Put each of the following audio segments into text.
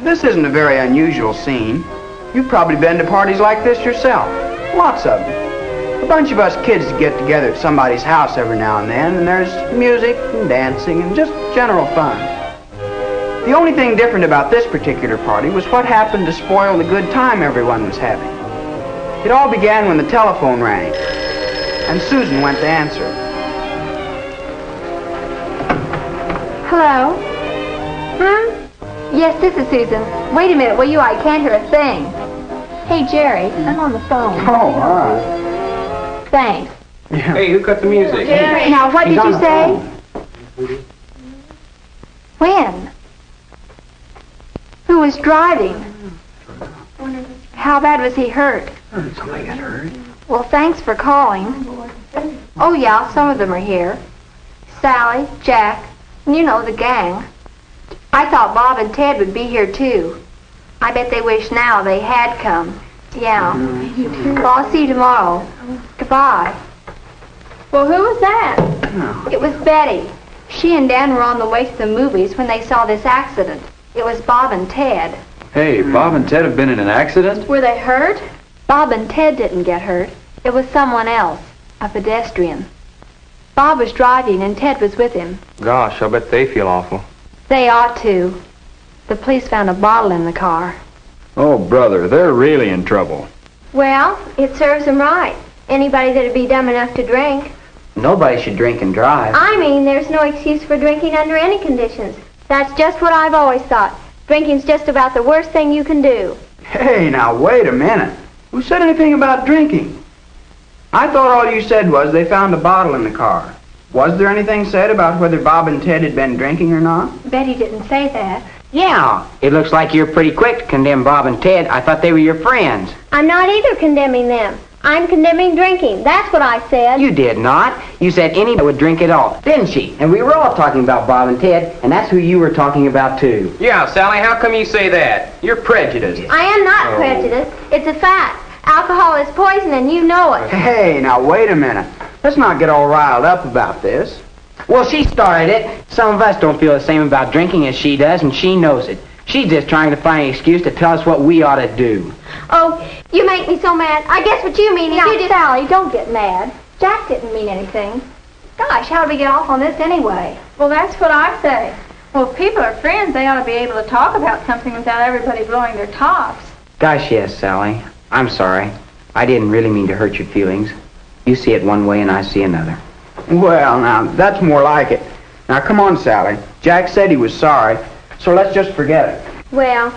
This isn't a very unusual scene. You've probably been to parties like this yourself. Lots of them. A bunch of us kids get together at somebody's house every now and then, and there's music and dancing and just general fun. The only thing different about this particular party was what happened to spoil the good time everyone was having. It all began when the telephone rang, and Susan went to answer. Hello? Huh? Yes, this is Susan. Wait a minute, will you? I can't hear a thing. Hey, Jerry, I'm on the phone. Oh, all right. Thanks. Yeah. Hey, who cut the music? Jerry. Now, what did you say? When? Who was driving? How bad was he hurt? Somebody got hurt. Well, thanks for calling. Oh, yeah, some of them are here. Sally, Jack, and you know, the gang. I thought Bob and Ted would be here, too. I bet they wish now they had come. Yeah. Well, I'll see you tomorrow. Goodbye. Well, who was that? Oh. It was Betty. She and Dan were on the way to the movies when they saw this accident. It was Bob and Ted. Hey, Bob and Ted have been in an accident? Were they hurt? Bob and Ted didn't get hurt. It was someone else, a pedestrian. Bob was driving and Ted was with him. Gosh, I'll bet they feel awful. They ought to. The police found a bottle in the car. Oh, brother, they're really in trouble. Well, it serves them right. Anybody that'd be dumb enough to drink. Nobody should drink and drive. I mean, there's no excuse for drinking under any conditions. That's just what I've always thought. Drinking's just about the worst thing you can do. Hey, now, wait a minute. Who said anything about drinking? I thought all you said was they found a bottle in the car. Was there anything said about whether Bob and Ted had been drinking or not? Betty didn't say that. Yeah, it looks like you're pretty quick to condemn Bob and Ted. I thought they were your friends. I'm not either condemning them. I'm condemning drinking. That's what I said. You did not. You said anybody would drink it all, didn't she? And we were all talking about Bob and Ted, and that's who you were talking about, too. Yeah, Sally, how come you say that? You're prejudiced. I am not prejudiced. It's a fact. Alcohol is poison, and you know it. Hey, now, wait a minute. Let's not get all riled up about this. Well, she started it. Some of us don't feel the same about drinking as she does, and she knows it. She's just trying to find an excuse to tell us what we ought to do. Oh, you make me so mad. I guess what you mean is you just... Sally, don't get mad. Jack didn't mean anything. Gosh, how did we get off on this anyway? Well, that's what I say. Well, if people are friends, they ought to be able to talk about something without everybody blowing their tops. Gosh, yes, Sally. I'm sorry. I didn't really mean to hurt your feelings. You see it one way and I see another. Well, now, that's more like it. Now, come on, Sally. Jack said he was sorry, so let's just forget it. Well,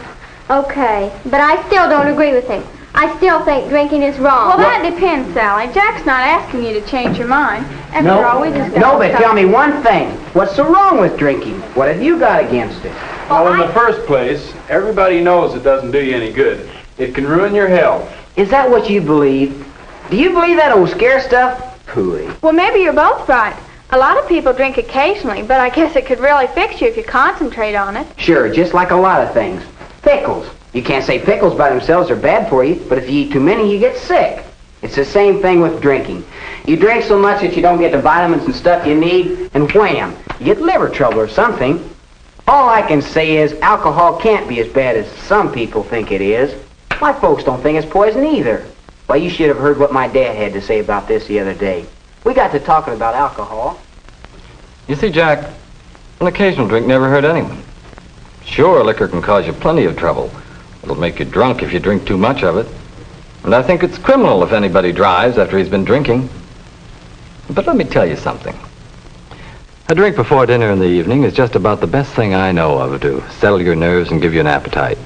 okay. But I still don't agree with him. I still think drinking is wrong. Well, that depends, Sally. Jack's not asking you to change your mind. After all, we just got No, but tell me one thing. What's so wrong with drinking? What have you got against it? Well, in the first place, everybody knows it doesn't do you any good. It can ruin your health. Is that what you believe? Do you believe that old scare stuff? Pooey. Well, maybe you're both right. A lot of people drink occasionally, but I guess it could really fix you if you concentrate on it. Sure, just like a lot of things. Pickles. You can't say pickles by themselves are bad for you, but if you eat too many, you get sick. It's the same thing with drinking. You drink so much that you don't get the vitamins and stuff you need, and wham, you get liver trouble or something. All I can say is alcohol can't be as bad as some people think it is. My folks don't think it's poison either. Why, you should have heard what my dad had to say about this the other day. We got to talking about alcohol. You see, Jack, an occasional drink never hurt anyone. Sure, liquor can cause you plenty of trouble. It'll make you drunk if you drink too much of it. And I think it's criminal if anybody drives after he's been drinking. But let me tell you something. A drink before dinner in the evening is just about the best thing I know of to settle your nerves and give you an appetite.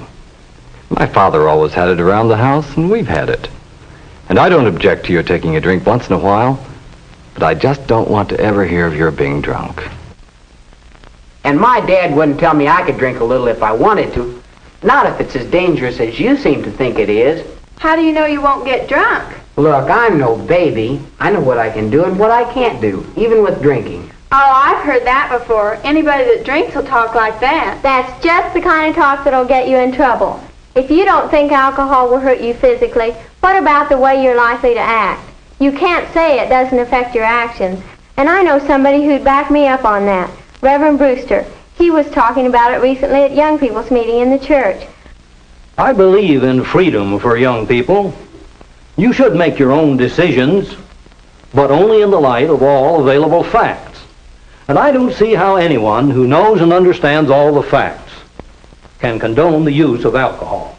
My father always had it around the house, and we've had it. And I don't object to your taking a drink once in a while, but I just don't want to ever hear of your being drunk. And my dad wouldn't tell me I could drink a little if I wanted to. Not if it's as dangerous as you seem to think it is. How do you know you won't get drunk? Look, I'm no baby. I know what I can do and what I can't do, even with drinking. Oh, I've heard that before. Anybody that drinks will talk like that. That's just the kind of talk that'll get you in trouble. If you don't think alcohol will hurt you physically, what about the way you're likely to act? You can't say it doesn't affect your actions. And I know somebody who'd back me up on that. Reverend Brewster. He was talking about it recently at young people's meeting in the church. I believe in freedom for young people. You should make your own decisions, but only in the light of all available facts. And I don't see how anyone who knows and understands all the facts can condone the use of alcohol.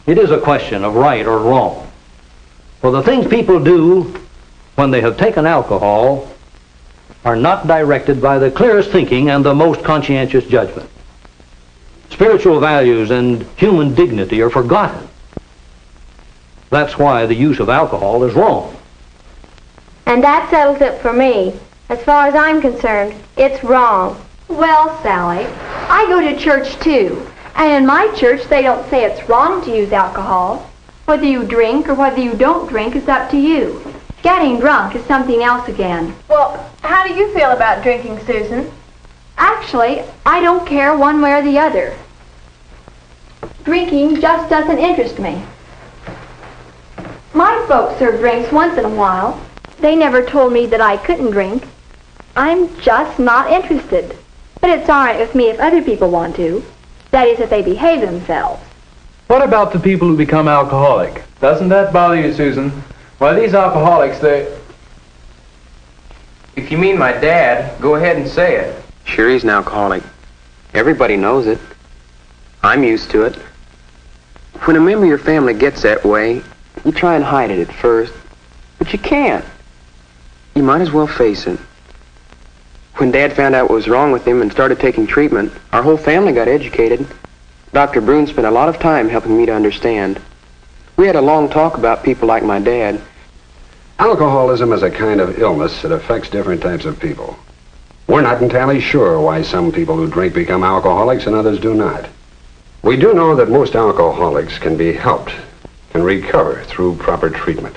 It is a question of right or wrong. For the things people do when they have taken alcohol are not directed by the clearest thinking and the most conscientious judgment. Spiritual values and human dignity are forgotten. That's why the use of alcohol is wrong. And that settles it for me. As far as I'm concerned, it's wrong. Well, Sally, I go to church too. And in my church, they don't say it's wrong to use alcohol. Whether you drink or whether you don't drink is up to you. Getting drunk is something else again. Well, how do you feel about drinking, Susan? Actually, I don't care one way or the other. Drinking just doesn't interest me. My folks serve drinks once in a while. They never told me that I couldn't drink. I'm just not interested. But it's all right with me if other people want to. That is, if they behave themselves. What about the people who become alcoholic? Doesn't that bother you, Susan? Why, these alcoholics, they... If you mean my dad, go ahead and say it. Sure, he's an alcoholic. Everybody knows it. I'm used to it. When a member of your family gets that way, you try and hide it at first, but you can't. You might as well face it. When Dad found out what was wrong with him and started taking treatment, our whole family got educated. Dr. Brune spent a lot of time helping me to understand. We had a long talk about people like my dad. Alcoholism is a kind of illness that affects different types of people. We're not entirely sure why some people who drink become alcoholics and others do not. We do know that most alcoholics can be helped and recover through proper treatment.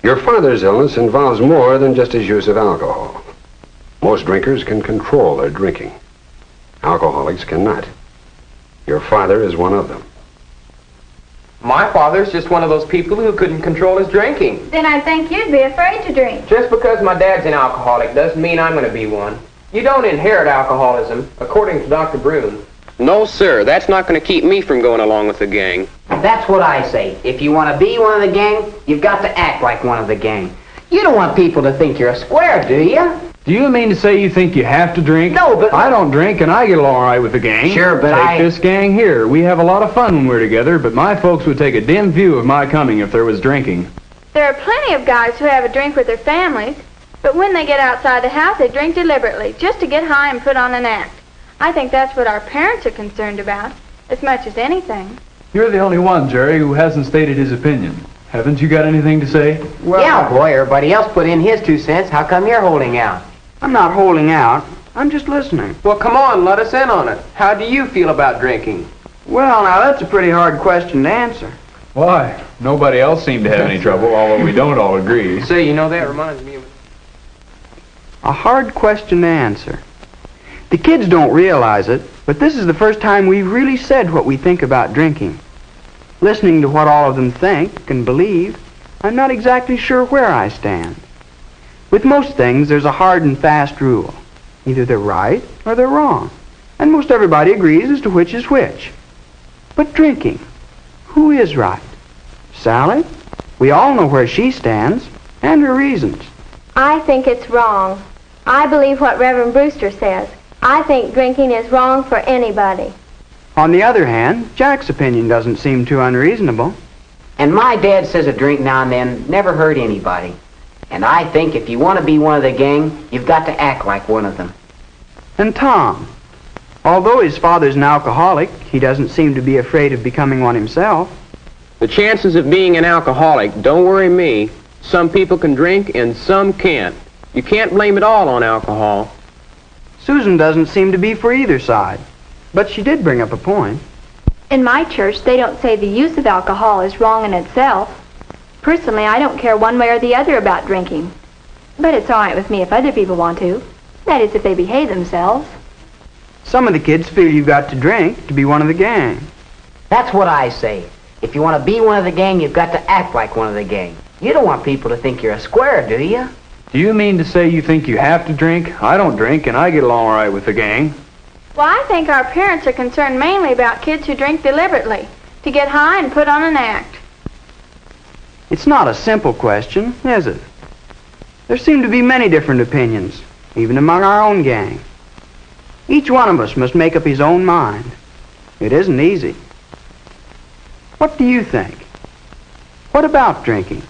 Your father's illness involves more than just his use of alcohol. Most drinkers can control their drinking. Alcoholics cannot. Your father is one of them. My father's just one of those people who couldn't control his drinking. Then I think you'd be afraid to drink. Just because my dad's an alcoholic doesn't mean I'm going to be one. You don't inherit alcoholism, according to Dr. Brune. No, sir. That's not going to keep me from going along with the gang. That's what I say. If you want to be one of the gang, you've got to act like one of the gang. You don't want people to think you're a square, do you? Do you mean to say you think you have to drink? No, but... I don't drink, and I get along all right with the gang. Sure, but Take this gang here. We have a lot of fun when we're together, but my folks would take a dim view of my coming if there was drinking. There are plenty of guys who have a drink with their families, but when they get outside the house, they drink deliberately, just to get high and put on an act. I think that's what our parents are concerned about, as much as anything. You're the only one, Jerry, who hasn't stated his opinion. Haven't you got anything to say? Well, Yeah, boy, everybody else put in his 2 cents. How come you're holding out? I'm not holding out. I'm just listening. Well, come on, let us in on it. How do you feel about drinking? Well, now, that's a pretty hard question to answer. Why? Nobody else seemed to have any trouble, although we don't all agree. Say, you know, that reminds me of... A hard question to answer. The kids don't realize it, but this is the first time we've really said what we think about drinking. Listening to what all of them think and believe, I'm not exactly sure where I stand. With most things, there's a hard and fast rule. Either they're right or they're wrong. And most everybody agrees as to which is which. But drinking, who is right? Sally? We all know where she stands and her reasons. I think it's wrong. I believe what Reverend Brewster says. I think drinking is wrong for anybody. On the other hand, Jack's opinion doesn't seem too unreasonable. And my dad says a drink now and then never hurt anybody. And I think if you want to be one of the gang, you've got to act like one of them. And Tom, although his father's an alcoholic, he doesn't seem to be afraid of becoming one himself. The chances of being an alcoholic don't worry me. Some people can drink and some can't. You can't blame it all on alcohol. Susan doesn't seem to be for either side, but she did bring up a point. In my church, they don't say the use of alcohol is wrong in itself. Personally, I don't care one way or the other about drinking. But it's all right with me if other people want to. That is, if they behave themselves. Some of the kids feel you've got to drink to be one of the gang. That's what I say. If you want to be one of the gang, you've got to act like one of the gang. You don't want people to think you're a square, do you? Do you mean to say you think you have to drink? I don't drink, and I get along all right with the gang. Well, I think our parents are concerned mainly about kids who drink deliberately, to get high and put on an act. It's not a simple question, is it? There seem to be many different opinions, even among our own gang. Each one of us must make up his own mind. It isn't easy. What do you think? What about drinking?